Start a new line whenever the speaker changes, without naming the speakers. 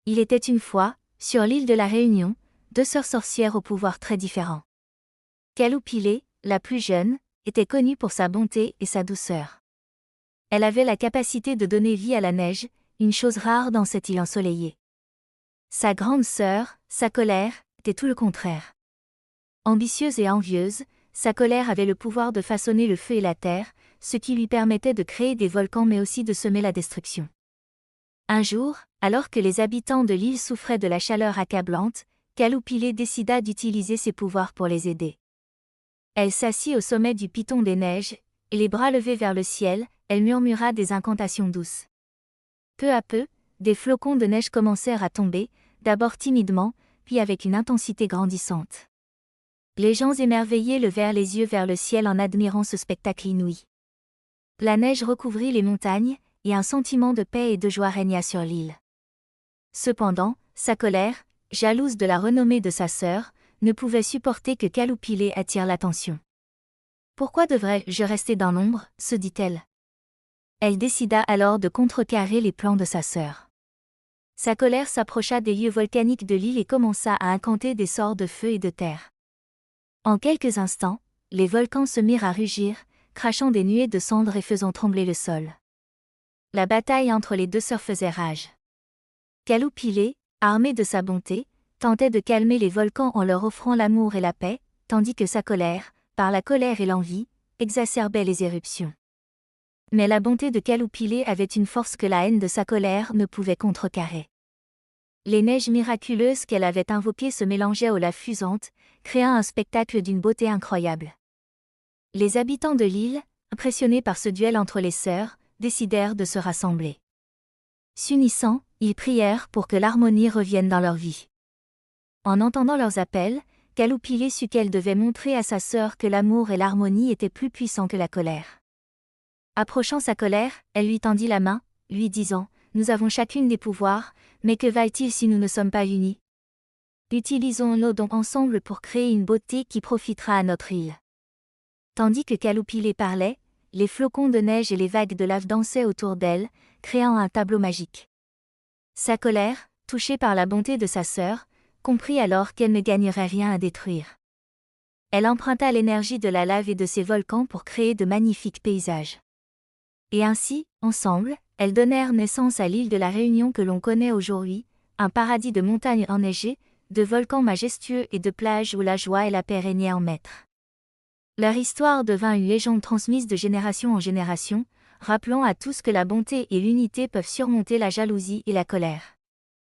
Il était une fois, sur l'île de la Réunion, deux sœurs sorcières au pouvoir très différent. Kaloupilé, la plus jeune, était connue pour sa bonté et sa douceur. Elle avait la capacité de donner vie à la neige, une chose rare dans cette île ensoleillée. Sa grande sœur, sa colère, était tout le contraire. Ambitieuse et envieuse, sa colère avait le pouvoir de façonner le feu et la terre, ce qui lui permettait de créer des volcans mais aussi de semer la destruction. Un jour, alors que les habitants de l'île souffraient de la chaleur accablante, Kaloupilé décida d'utiliser ses pouvoirs pour les aider. Elle s'assit au sommet du piton des neiges, et les bras levés vers le ciel, elle murmura des incantations douces. Peu à peu, des flocons de neige commencèrent à tomber, d'abord timidement, puis avec une intensité grandissante. Les gens émerveillés levèrent les yeux vers le ciel en admirant ce spectacle inouï. La neige recouvrit les montagnes, et un sentiment de paix et de joie régna sur l'île. Cependant, sa colère, jalouse de la renommée de sa sœur, ne pouvait supporter que Kaloupilé attire l'attention. « Pourquoi devrais-je rester dans l'ombre ?» se dit-elle. Elle décida alors de contrecarrer les plans de sa sœur. Sa colère s'approcha des lieux volcaniques de l'île et commença à incanter des sorts de feu et de terre. En quelques instants, les volcans se mirent à rugir, crachant des nuées de cendres et faisant trembler le sol. La bataille entre les deux sœurs faisait rage. Kaloupilé, armée de sa bonté, tentait de calmer les volcans en leur offrant l'amour et la paix, tandis que sa colère, par la colère et l'envie, exacerbait les éruptions. Mais la bonté de Kaloupilé avait une force que la haine de sa colère ne pouvait contrecarrer. Les neiges miraculeuses qu'elle avait invoquées se mélangeaient aux laves fusantes, créant un spectacle d'une beauté incroyable. Les habitants de l'île, impressionnés par ce duel entre les sœurs, décidèrent de se rassembler. S'unissant, ils prièrent pour que l'harmonie revienne dans leur vie. En entendant leurs appels, Kaloupilé sut qu'elle devait montrer à sa sœur que l'amour et l'harmonie étaient plus puissants que la colère. Approchant sa colère, elle lui tendit la main, lui disant « Nous avons chacune des pouvoirs, mais que va-t-il si nous ne sommes pas unis? Utilisons-nos donc ensemble pour créer une beauté qui profitera à notre île. » Tandis que Kaloupilé parlait, les flocons de neige et les vagues de lave dansaient autour d'elle, créant un tableau magique. Sa colère, touchée par la bonté de sa sœur, comprit alors qu'elle ne gagnerait rien à détruire. Elle emprunta l'énergie de la lave et de ses volcans pour créer de magnifiques paysages. Et ainsi, ensemble, elles donnèrent naissance à l'île de la Réunion que l'on connaît aujourd'hui, un paradis de montagnes enneigées, de volcans majestueux et de plages où la joie et la paix régnaient en maître. Leur histoire devint une légende transmise de génération en génération, rappelant à tous que la bonté et l'unité peuvent surmonter la jalousie et la colère.